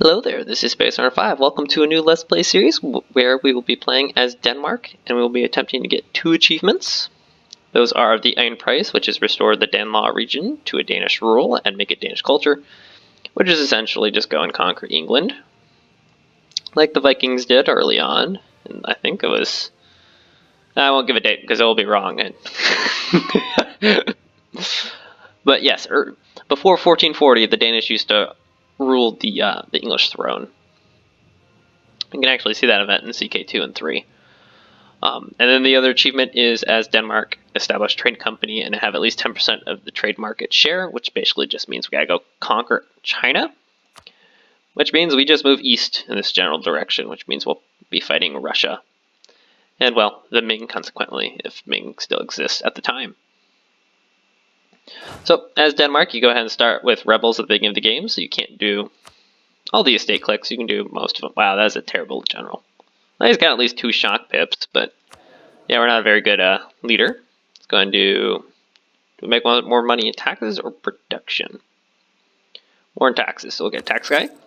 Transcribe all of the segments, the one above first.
Hello there, this is Space Runner 5. Welcome to a new Let's Play series where we will be playing as Denmark and we will be attempting to get 2 achievements. Those are the Iron Price, which is restore the Danelaw region to a Danish rule and make it Danish culture, which is essentially just go and conquer England, like the Vikings did early on. And I think it was... I won't give a date because it will be wrong. But yes, before 1440, the Danish used to rule the English throne. You can actually see that event in CK2 and 3. And then the other achievement is as Denmark establish trade company and have at least 10% of the trade market share, which basically just means we gotta go conquer China, which means we just move east in this general direction, which means we'll be fighting Russia. And well, the Ming consequently, if Ming still exists at the time. So as Denmark, you go ahead and start with rebels at the beginning of the game, so you can't do all the estate clicks, you can do most of them. Wow, that's a terrible general. Well, he's got at least 2 shock pips, but yeah, we're not a very good leader. Let's go and do we make more money in taxes or production? More in taxes, so we'll get tax guy. Let's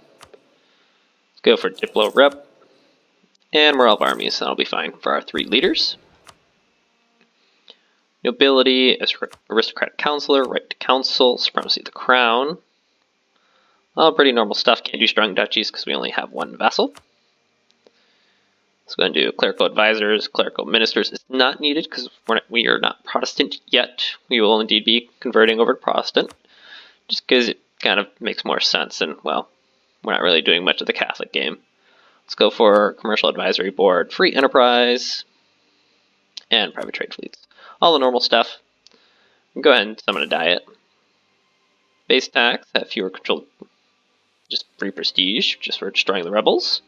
go for Diplo Rep. And morale of armies, that'll be fine for our 3 leaders. Nobility, aristocratic counselor, right to council, supremacy of the crown. All pretty normal stuff. Can't do strong duchies because we only have 1 vassal. Let's go and do clerical advisors, clerical ministers. It's not needed because we are not Protestant yet. We will indeed be converting over to Protestant, just because it kind of makes more sense, and well, we're not really doing much of the Catholic game. Let's go for commercial advisory board, free enterprise, and private trade fleets. All the normal stuff. Go ahead and summon a diet. Base tax, have fewer control, just free prestige, just for destroying the rebels.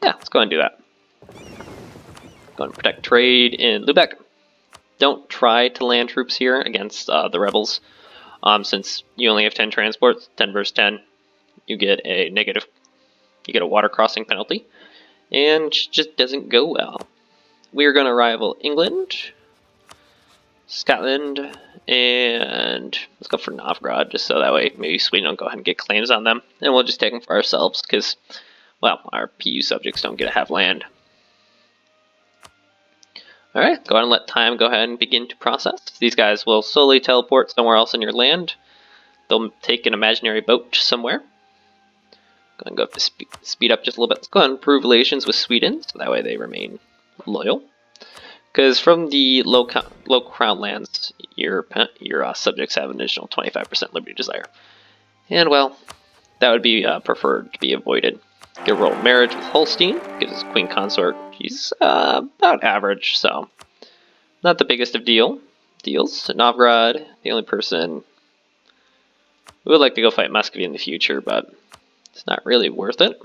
Yeah, let's go ahead and do that. Go and protect trade in Lubeck. Don't try to land troops here against the rebels, since you only have 10 transports, 10 versus 10. You get a negative, you get a water crossing penalty, and it just doesn't go well. We are going to rival England, Scotland, and let's go for Novgorod, just so that way maybe Sweden don't go ahead and get claims on them, and we'll just take them for ourselves, because, well, our PU subjects don't get to have land. Alright, go ahead and let time go ahead and begin to process. These guys will slowly teleport somewhere else in your land. They'll take an imaginary boat somewhere. Go ahead and go up to speed up just a little bit. Let's go ahead and improve relations with Sweden, so that way they remain loyal. Because from the low crown lands, your subjects have an additional 25% liberty desire. And well, that would be preferred to be avoided. Get a roll marriage with Holstein, gives us queen consort. She's about average, so not the biggest of deals. Novgorod, the only person we would like to go fight Muscovy in the future, but it's not really worth it.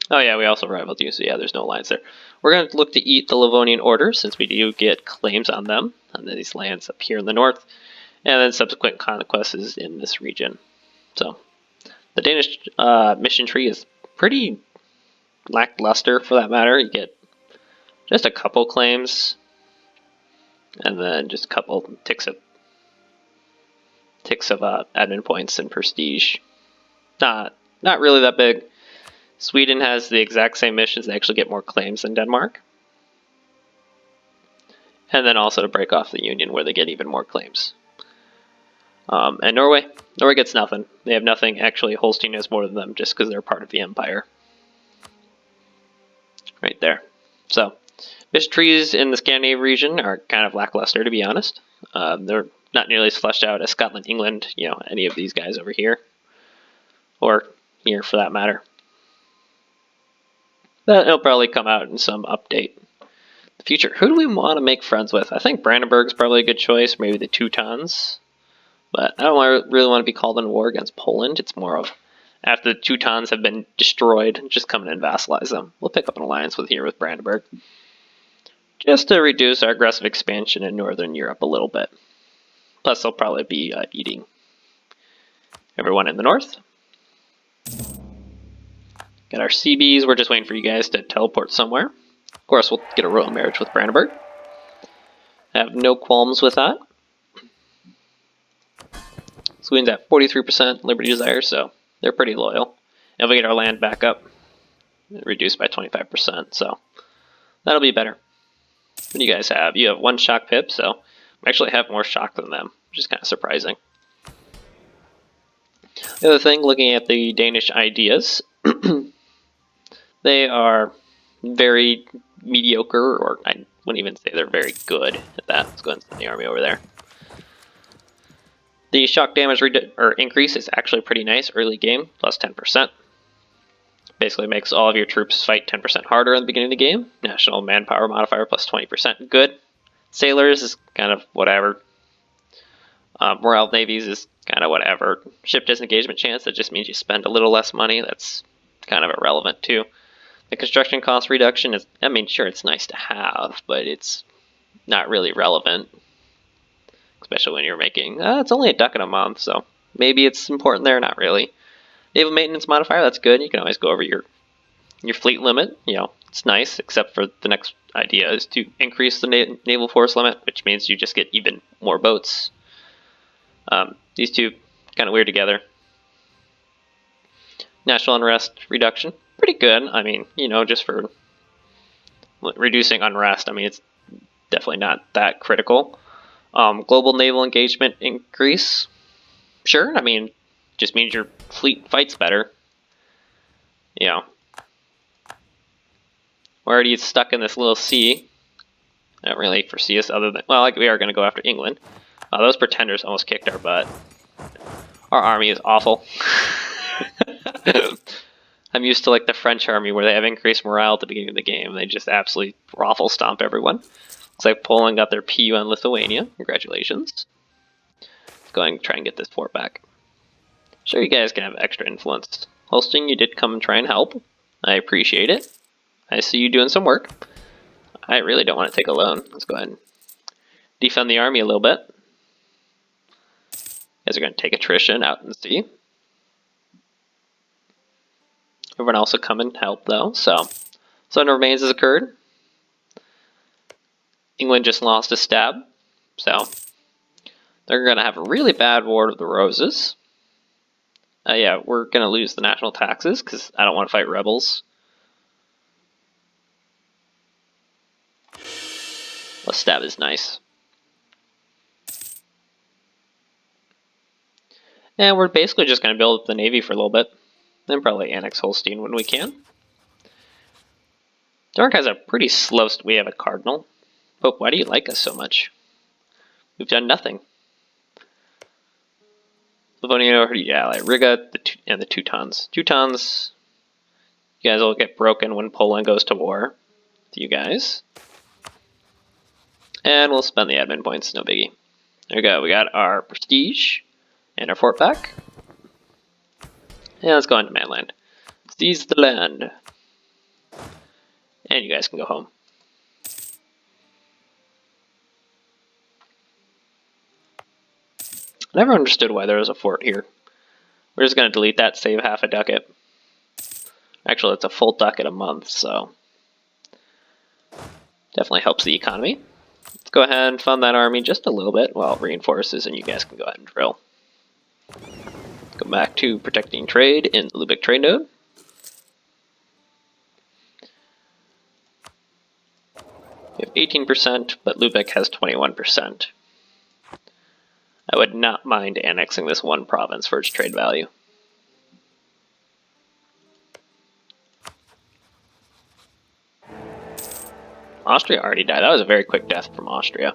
Oh yeah, we also rivaled you, so yeah, there's no alliance there. We're going to look to eat the Livonian Order, since we do get claims on them, on these lands up here in the north, and then subsequent conquests in this region. So the Danish mission tree is pretty lackluster for that matter. You get just a couple claims, and then just a couple ticks of admin points and prestige. Not really that big. Sweden has the exact same missions. They actually get more claims than Denmark. And then also to break off the Union, where they get even more claims. And Norway gets nothing. They have nothing. Actually, Holstein has more than them just because they're part of the empire. Right there. So, mission trees in the Scandinavian region are kind of lackluster, to be honest. They're not nearly as fleshed out as Scotland, England, any of these guys over here. Or here, for that matter. But it'll probably come out in some update in the future. Who do we want to make friends with? I think Brandenburg's probably a good choice. Maybe the Teutons. But I don't really want to be called in war against Poland. It's more of, after the Teutons have been destroyed, just come in and vassalize them. We'll pick up an alliance with Brandenburg. Just to reduce our aggressive expansion in Northern Europe a little bit. Plus, they'll probably be eating everyone in the north. Got our CBs. We're just waiting for you guys to teleport somewhere. Of course, we'll get a royal marriage with Brandenburg. I have no qualms with that. Sweden's at 43% liberty desire, so They're pretty loyal. And if we get our land back up, reduced by 25%, so that'll be better. What do you guys have? You have 1 shock pip, so we actually have more shock than them, which is kind of surprising. The other thing, looking at the Danish ideas, they are very mediocre, or I wouldn't even say they're very good at that. Let's go ahead and send the army over there. The shock damage increase is actually pretty nice early game, plus 10%. Basically makes all of your troops fight 10% harder in the beginning of the game. National manpower modifier plus 20%, good. Sailors is kind of whatever. Morale of navies is kind of whatever. Ship disengagement chance, that just means you spend a little less money. That's kind of irrelevant too. The construction cost reduction is, I mean, sure, it's nice to have, but it's not really relevant. Especially when you're making, it's only a ducat a month, so maybe it's important there, not really. Naval maintenance modifier, that's good. You can always go over your fleet limit. You know, it's nice, except for the next idea is to increase the naval force limit, which means you just get even more boats. These two kind of weird together. National unrest reduction, pretty good. I mean, you know, just for reducing unrest, I mean, it's definitely not that critical. Global naval engagement increase, sure. I mean, just means your fleet fights better. You know, we're already stuck in this little sea. I don't really foresee us other than, well, like we are going to go after England. Those pretenders almost kicked our butt. Our army is awful. I'm used to like the French army where they have increased morale at the beginning of the game. They just absolutely raffle stomp everyone. Looks like Poland got their PU on Lithuania. Congratulations. Let's go ahead and try and get this fort back. Sure, you guys can have extra influence. Holstein, you did come and try and help. I appreciate it. I see you doing some work. I really don't want to take a loan. Let's go ahead and defend the army a little bit. You guys are going to take attrition out in the sea. Everyone else will come and help, though. So, Southern Remains has occurred. England just lost a stab. So, they're going to have a really bad War of the Roses. Yeah, we're going to lose the national taxes because I don't want to fight rebels. Well, stab is nice. And we're basically just going to build up the navy for a little bit. Then probably annex Holstein when we can. Denmark has a pretty slow... We have a cardinal. But why do you like us so much? We've done nothing. Livonia, yeah, like Riga and the Teutons. Teutons, you guys will get broken when Poland goes to war. To you guys. And we'll spend the admin points, no biggie. There we go, we got our prestige and our fort back. And let's go into Manland. Seize the land. And you guys can go home. I never understood why there was a fort here. We're just going to delete that, save half a ducat. Actually, it's a full ducat a month, so definitely helps the economy. Let's go ahead and fund that army just a little bit while it reinforces, and you guys can go ahead and drill. Go back to protecting trade in the Lubeck trade node. We have 18%, but Lubeck has 21%. I would not mind annexing this one province for its trade value. Austria already died. That was a very quick death from Austria.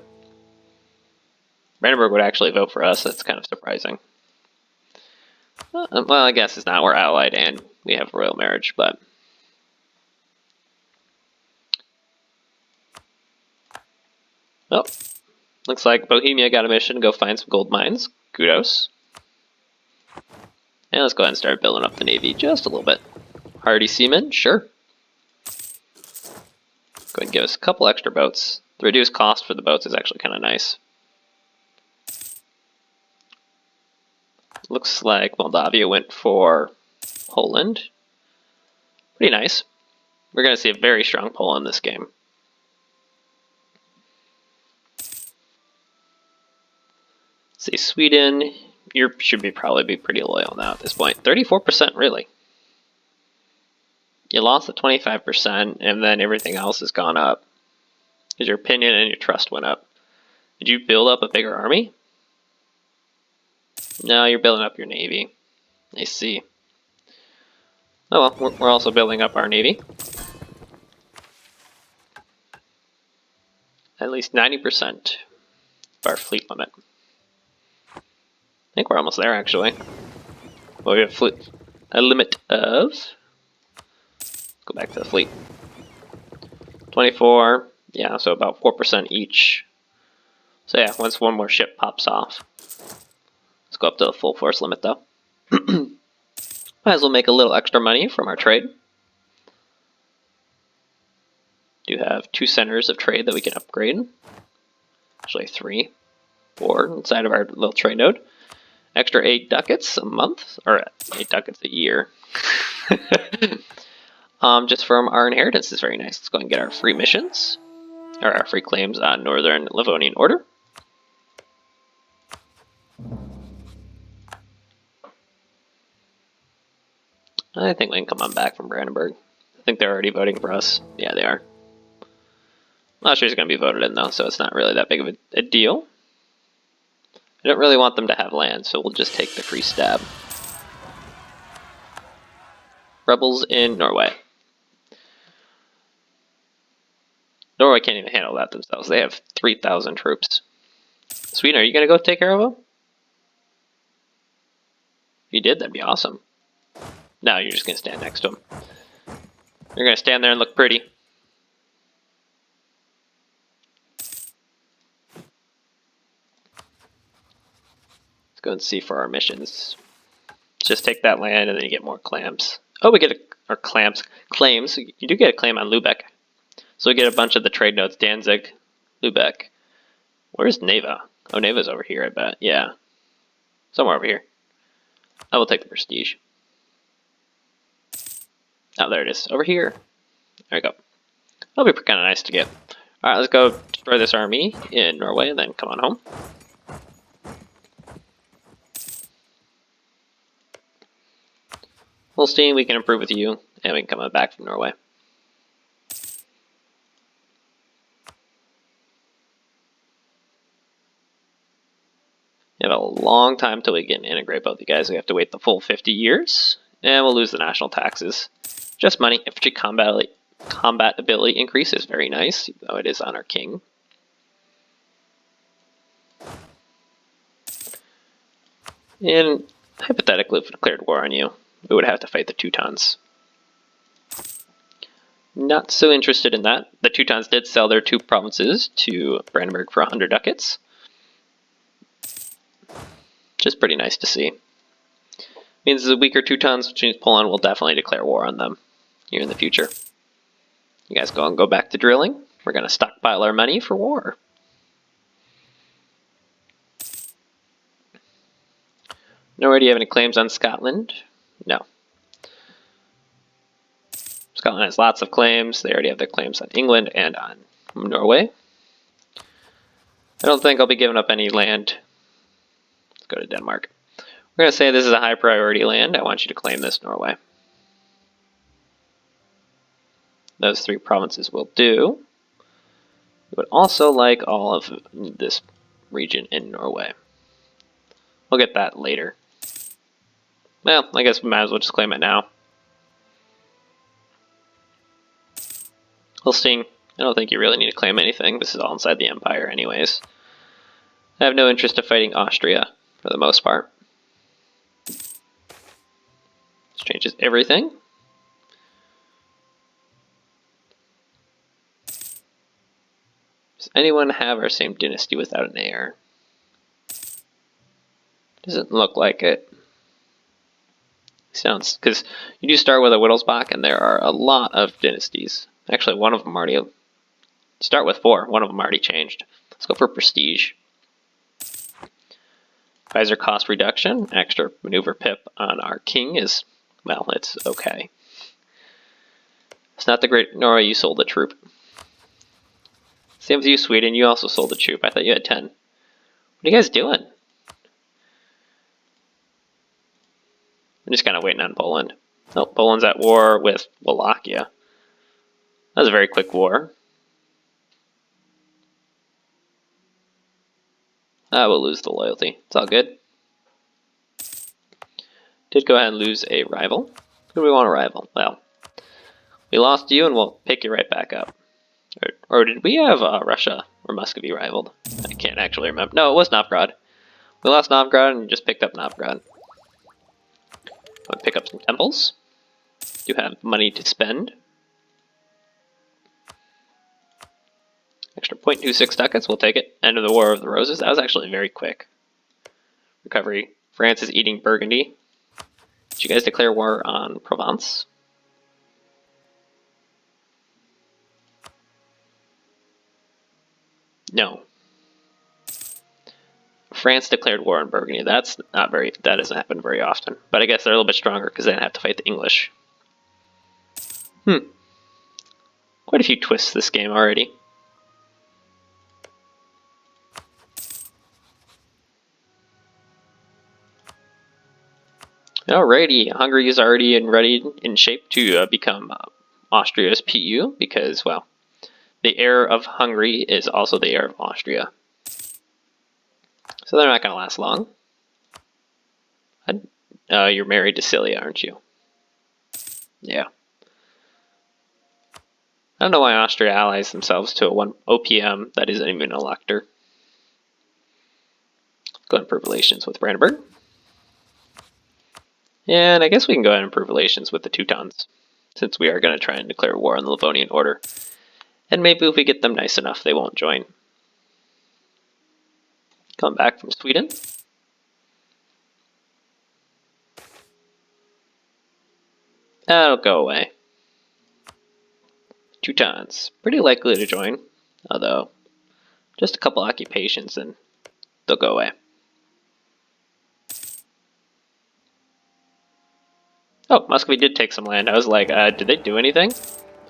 Brandenburg would actually vote for us. That's kind of surprising. Well, I guess it's not. We're allied and we have royal marriage, but... Well, looks like Bohemia got a mission to go find some gold mines. Kudos. And let's go ahead and start building up the navy just a little bit. Hardy seamen, sure. Go ahead and give us a couple extra boats. The reduced cost for the boats is actually kind of nice. Looks like Moldavia went for Poland. Pretty nice. We're going to see a very strong Poland in this game. See, Sweden, you should be probably be pretty loyal now at this point. 34%, really. You lost at 25%, and then everything else has gone up. Because your opinion and your trust went up. Did you build up a bigger army? No, you're building up your navy. I see. Oh well, we're also building up our navy. At least 90% of our fleet limit. I think we're almost there, actually. Well, we have a limit of... Go back to the fleet. 24, yeah, so about 4% each. So yeah, once one more ship pops off. Let's go up to the full force limit, though. Might as well make a little extra money from our trade. Do have 2 centers of trade that we can upgrade. Actually 3, 4 inside of our little trade node. Extra 8 ducats a month, or 8 ducats a year. Just from our inheritance is very nice. Let's go and get our free missions, or our free claims on Northern Livonian Order. I think we can come on back from Brandenburg. I think they're already voting for us. Yeah, they are. I'm not sure he's going to be voted in, though, so it's not really that big of a deal. I don't really want them to have land, so we'll just take the free stab. Rebels in Norway. Norway can't even handle that themselves. They have 3,000 troops. Sweden, are you going to go take care of them? If you did, that'd be awesome. No, you're just going to stand next to them. You're going to stand there and look pretty. Let's go and see for our missions. Just take that land and then you get more clams. Oh, we get claims. You do get a claim on Lubeck. So we get a bunch of the trade nodes. Danzig, Lubeck. Where's Neva? Oh, Neva's over here, I bet. Yeah. Somewhere over here. I will take the prestige. Oh, there it is. Over here. There we go. That'll be kind of nice to get. Alright, let's go destroy this army in Norway and then come on home. Holstein, we can improve with you, and we can come back from Norway. We have a long time till we can integrate both you guys. We have to wait the full 50 years, and we'll lose the national taxes. Just money. Infantry combat ability increase is very nice, even though it is on our king. And hypothetically, if we declared war on you, we would have to fight the Teutons. Not so interested in that. The Teutons did sell their 2 provinces to Brandenburg for 100 ducats. Which is pretty nice to see. Means the weaker Teutons, which means Poland will definitely declare war on them here in the future. You guys go back to drilling. We're going to stockpile our money for war. Nowhere do you have any claims on Scotland? No. Scotland has lots of claims. They already have their claims on England and on Norway. I don't think I'll be giving up any land. Let's go to Denmark. We're going to say this is a high priority land. I want you to claim this, Norway. Those 3 provinces will do. We would also like all of this region in Norway. We'll get that later. Well, I guess we might as well just claim it now. Holstein, I don't think you really need to claim anything. This is all inside the Empire anyways. I have no interest in fighting Austria, for the most part. This changes everything. Does anyone have our same dynasty without an heir? Doesn't look like it. Sounds, because you do start with a Wittelsbach, and there are a lot of dynasties. Actually, one of them already... Start with 4. One of them already changed. Let's go for prestige. Advisor cost reduction. Extra maneuver pip on our king is, well, it's okay. It's not the great Norway, you sold a troop. Same with you, Sweden. You also sold a troop. I thought you had 10. What are you guys doing? I'm just kind of waiting on Poland. Oh, Poland's at war with Wallachia. That was a very quick war. We'll lose the loyalty. It's all good. Did go ahead and lose a rival. Who do we want to rival? Well, we lost you and we'll pick you right back up. Or did we have Russia or Muscovy rivaled? I can't actually remember. No, it was Novgorod. We lost Novgorod and just picked up Novgorod. I'll pick up some temples. You have money to spend. Extra 0.26 ducats, we'll take it. End of the War of the Roses. That was actually very quick. Recovery. France is eating Burgundy. Did you guys declare war on Provence? No. France declared war on Burgundy. That doesn't happen very often. But I guess they're a little bit stronger because they didn't have to fight the English. Quite a few twists this game already. Alrighty, Hungary is already ready in shape to become Austria's PU because, well, the heir of Hungary is also the heir of Austria. So they're not going to last long. You're married to Cilia, aren't you? Yeah. I don't know why Austria allies themselves to a 1 OPM that isn't even an elector. Go and improve relations with Brandenburg. And I guess we can go ahead and improve relations with the Teutons, since we are going to try and declare war on the Livonian Order. And maybe if we get them nice enough, they won't join. Come back from Sweden. That'll go away. Teutons, pretty likely to join, although just a couple occupations and they'll go away. Oh, Muscovy did take some land. I was like, did they do anything?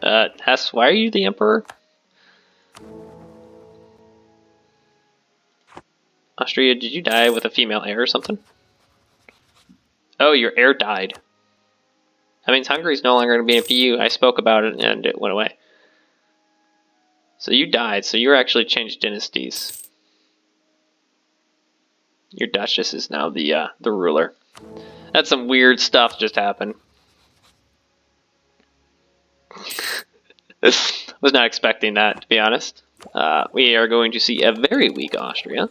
Hess, why are you the emperor? Austria, did you die with a female heir or something? Oh, your heir died. That means Hungary's no longer going to be in PU. I spoke about it and it went away. So you died, so you were actually changed dynasties. Your duchess is now the ruler. That's some weird stuff just happened. Was not expecting that, to be honest. We are going to see a very weak Austria.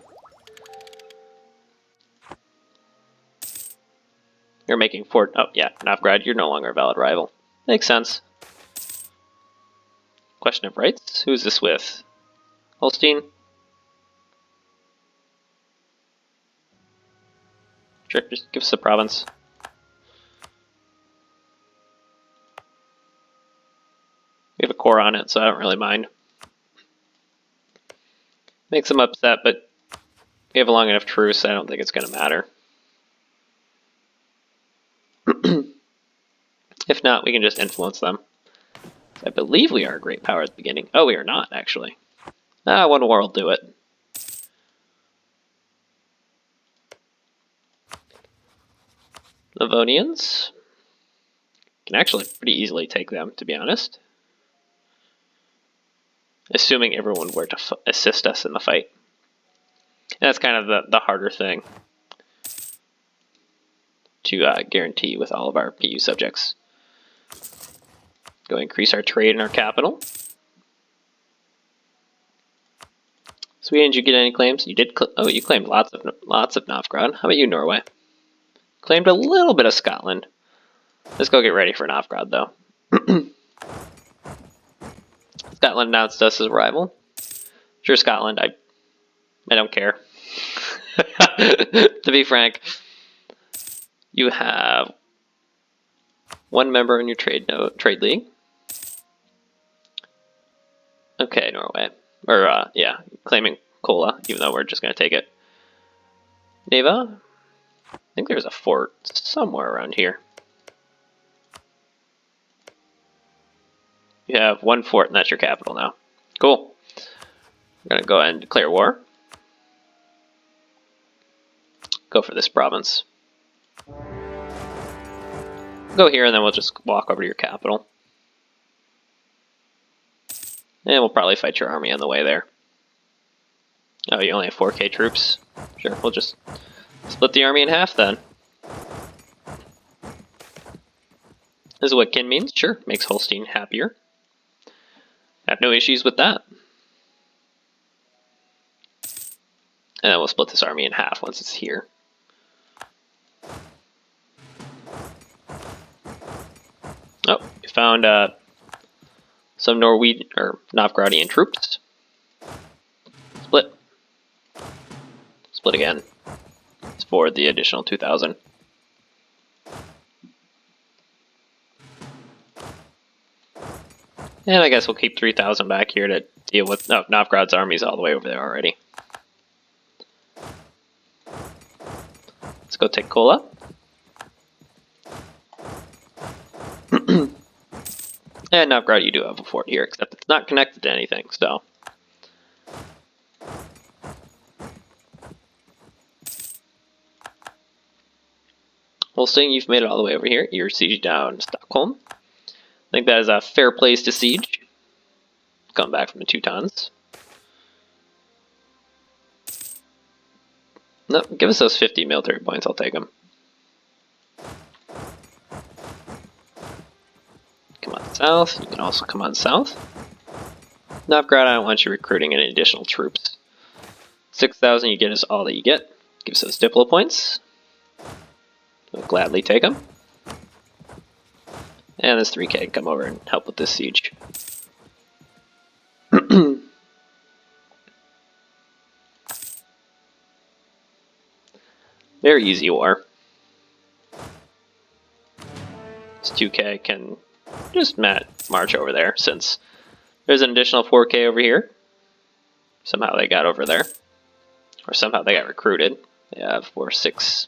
You're making Fort. Oh, yeah, Novgorod, you're no longer a valid rival. Makes sense. Question of rights. Who is this with? Holstein? Sure, just give us a province. We have a core on it, so I don't really mind. Makes them upset, but we have a long enough truce, I don't think it's going to matter. If not, we can just influence them. I believe we are a great power at the beginning. Oh, we are not, actually. One war will do it. Livonians. Can actually pretty easily take them, to be honest. Assuming everyone were to assist us in the fight. And that's kind of the harder thing to guarantee with all of our PU subjects. Go increase our trade and our capital. Sweden, did you get any claims? You did. Oh, you claimed lots of Novgorod. How about you, Norway? Claimed a little bit of Scotland. Let's go get ready for Novgorod, though. Scotland announced us as a rival. Sure, Scotland. I don't care. To be frank, you have one member in your trade league. Okay, Norway. Or, yeah, claiming Kola, even though we're just going to take it. Neva? I think there's a fort somewhere around here. You have one fort, and that's your capital now. Cool. We're going to go ahead and declare war. Go for this province. Go here, and then we'll just walk over to your capital. And we'll probably fight your army on the way there. Oh, you only have 4K troops? Sure, we'll just split the army in half then. This is what kin means? Sure, makes Holstein happier. I have no issues with that. And then we'll split this army in half once it's here. Oh, we found some Norwegian or Novgorodian troops. Split. Split again. It's for the additional 2,000. And I guess we'll keep 3,000 back here to deal with... No, Novgorod's army's all the way over there already. Let's go take Kola. And Novgorod, you do have a fort here, except it's not connected to anything, so... Holstein, you've made it all the way over here. You're sieged down Stockholm. I think that is a fair place to siege. Come back from the Teutons. No, give us those 50 military points, I'll take them. Come on south, you can also come on south. Novgorod, I don't want you recruiting any additional troops. 6,000 you get is all that you get. Give us those Diplo points. We'll gladly take them. And this 3K can come over and help with this siege. Very easy war. This 2K can just march over there, since there's an additional 4K over here. Somehow they got over there. Or somehow they got recruited. They have 4, 6...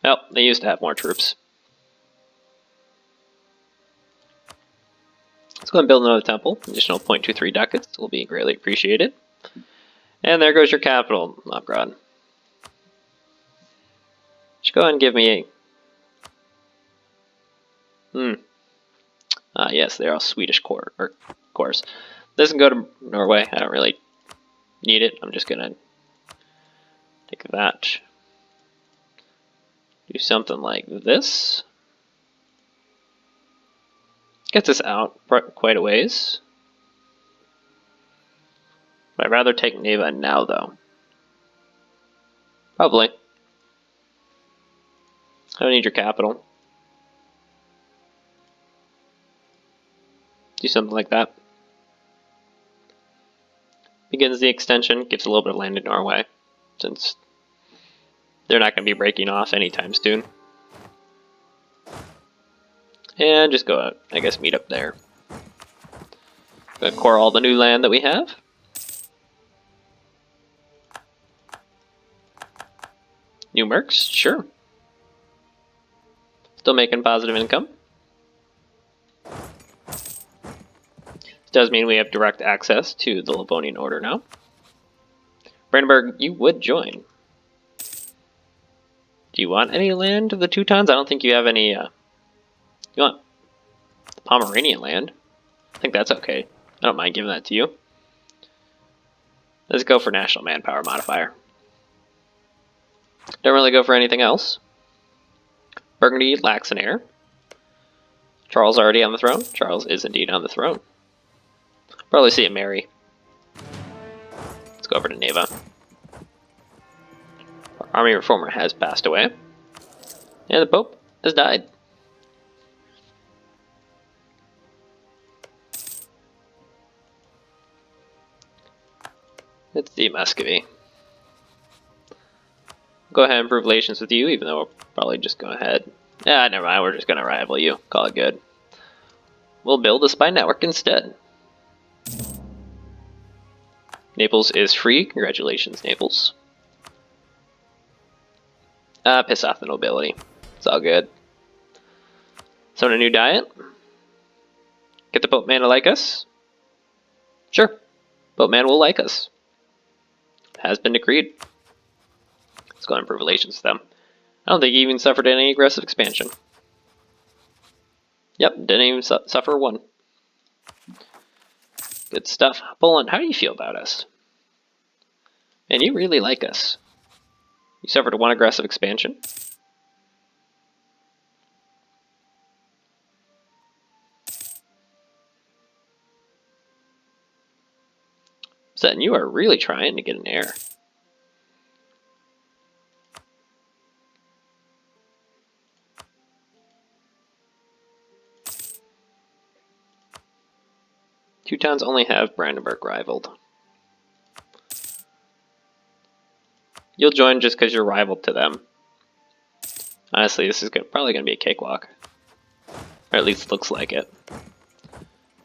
Well, they used to have more troops. Let's go and build another temple. Additional 0.23 ducats will be greatly appreciated. And there goes your capital, Novgorod. Just go ahead and give me a... yes, they're all Swedish cores. This can go to Norway. I don't really need it. I'm just gonna take that. Do something like this. Gets us out quite a ways. But I'd rather take Neva now, though. Probably. I don't need your capital. Do something like that. Begins the extension, gives a little bit of land in Norway, since they're not going to be breaking off anytime soon. And just go out, I guess, meet up there. Gonna core all the new land that we have. New mercs, sure. Still making positive income. This does mean we have direct access to the Livonian Order now. Brandenburg, you would join. Do you want any land of the Teutons? I don't think you have any, You want the Pomeranian land? I think that's okay. I don't mind giving that to you. Let's go for National Manpower Modifier. Don't really go for anything else. Burgundy lacks an heir. Charles already on the throne? Charles is indeed on the throne. Probably see it marry. Let's go over to Neva. Our army reformer has passed away. And the Pope has died. Let's see Muscovy. Go ahead and improve relations with you, even though we'll probably just go ahead. Yeah, never mind, we're just going to rival you. Call it good. We'll build a spy network instead. Naples is free. Congratulations, Naples. Piss off the nobility. It's all good. So, a new diet? Get the Pope Man to like us? Sure. Pope Man will like us. Has been decreed. Let's go and improve relations with them. I don't think he even suffered any aggressive expansion. Yep, didn't even suffer one. Good stuff. Poland, how do you feel about us? And you really like us. You suffered one aggressive expansion. Then you are really trying to get an heir. Teutons only have Brandenburg rivaled. You'll join just because you're rivaled to them. Honestly, this is probably going to be a cakewalk. Or at least looks like it.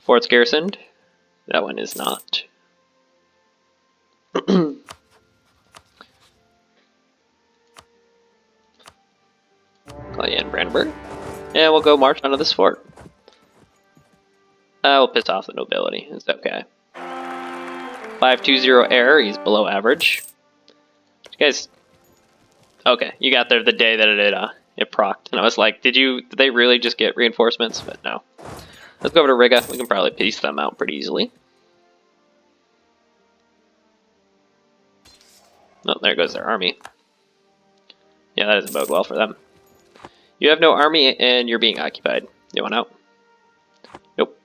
Fort's garrisoned. That one is not. And Brandenburg. And we'll go march onto this fort. We'll piss off the nobility. It's okay. 520 error. He's below average. You guys. Okay, you got there the day that it procced, and I was like, did they really just get reinforcements? But no. Let's go over to Riga. We can probably piece them out pretty easily. Oh, there goes their army. Yeah, that doesn't bode well for them. You have no army and you're being occupied. You want out? Nope.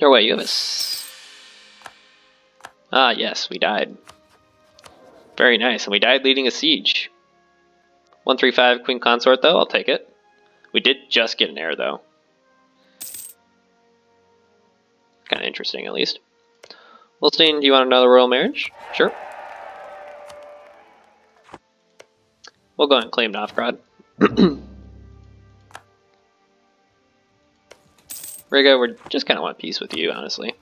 Or wait, you have a... Ah, yes, we died. Very nice, and we died leading a siege. 135 Queen Consort, though, I'll take it. We did just get an heir, though. Kind of interesting, at least. Holstein, do you want another royal marriage? Sure. We'll go ahead and claim Novgorod. Riga, we just kind of want peace with you, honestly.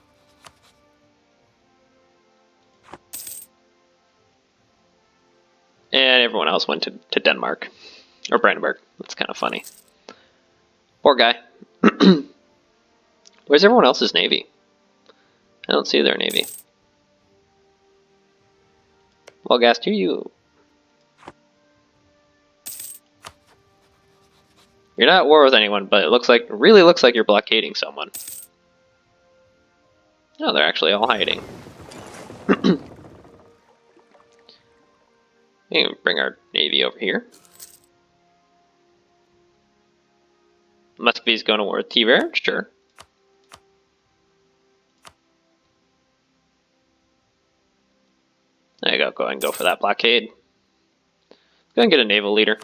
And everyone else went to Denmark. Or Brandenburg. That's kind of funny. Poor guy. Where's everyone else's navy? I don't see their navy. Well, Gast, you... You're not at war with anyone, but it really looks like you're blockading someone. No, they're actually all hiding. We can bring our navy over here. Muscovy's going to war with Tiver, sure. There you go, go ahead and go for that blockade. Go and get a naval leader.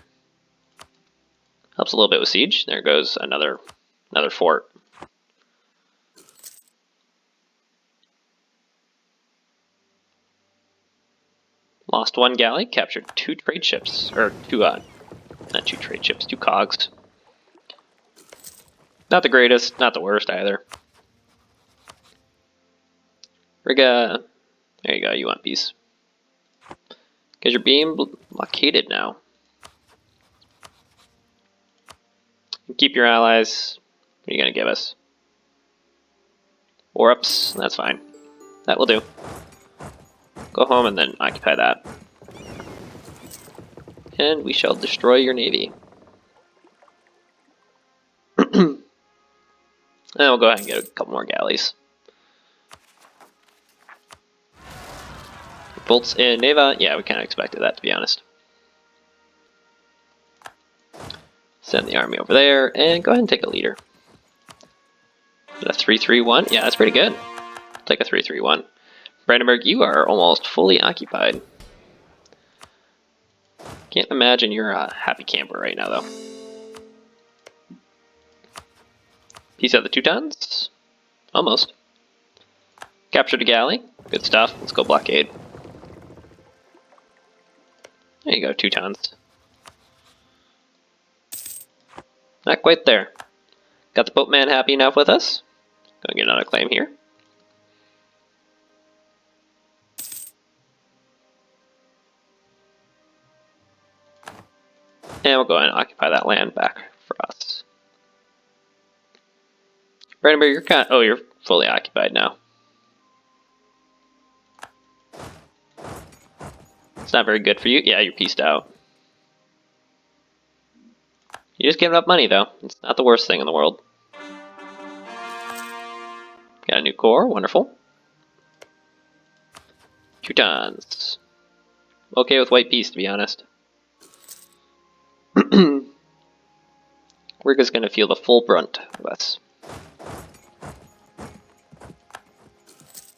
Helps a little bit with siege. There goes another fort. Lost one galley, captured 2 trade ships, or not 2 trade ships, 2 cogs. Not the greatest, not the worst either. Riga, there you go, you want peace. Because you're being blockaded now. Keep your allies. What are you going to give us? War ups, that's fine. That will do. Go home and then occupy that. And we shall destroy your navy. And we'll go ahead and get a couple more galleys. Bolts in Neva, yeah, we kind of expected that, to be honest. Send the army over there, and go ahead and take a leader. A 3-3-1, yeah, that's pretty good. Take a 3-3-1. Brandenburg, you are almost fully occupied. Can't imagine you're a happy camper right now, though. Peace out the Teutons? Almost. Captured a galley. Good stuff. Let's go blockade. There you go, Teutons. Not quite there. Got the boatman happy enough with us. Gonna get another claim here. And we'll go ahead and occupy that land back for us. Brandenburg, you're fully occupied now. It's not very good for you. Yeah, you're pieced out. You just gave up money, though. It's not the worst thing in the world. Got a new core, wonderful. Teutons. Okay with white peace, to be honest. We're just gonna feel the full brunt of us.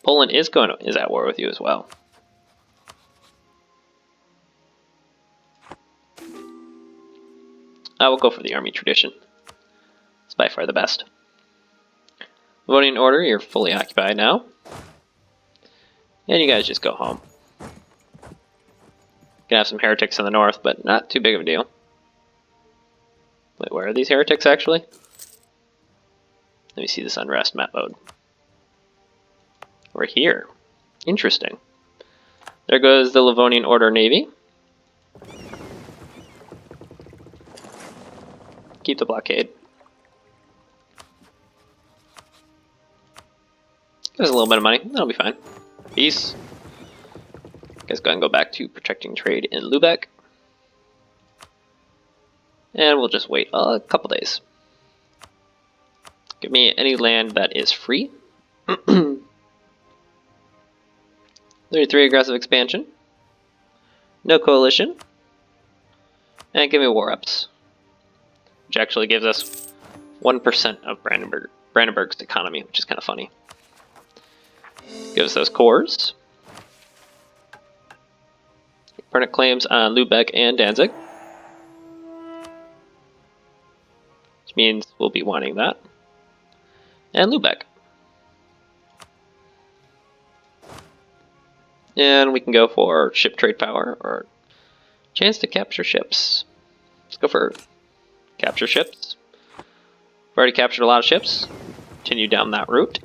Poland is at war with you as well. I will go for the army tradition. It's by far the best. Voting order, you're fully occupied now. And you guys just go home. Gonna have some heretics in the north, but not too big of a deal. Wait, where are these heretics actually? Let me see this unrest map mode. We're here. Interesting. There goes the Livonian Order Navy. Keep the blockade. Give us a little bit of money. That'll be fine. Peace. Guys, go ahead and go back to protecting trade in Lubeck. And we'll just wait a couple days. Give me any land that is free. 33 aggressive expansion. No coalition. And give me war ups. Which actually gives us 1% of Brandenburg's economy, which is kind of funny. Give us those cores. Permanent claims on Lubeck and Danzig. Which means we'll be wanting that. And Lubeck. And we can go for ship trade power or chance to capture ships. Let's go for capture ships. We've already captured a lot of ships. Continue down that route.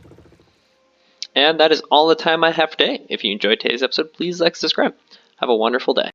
And that is all the time I have for today. If you enjoyed today's episode, please like, subscribe. Have a wonderful day.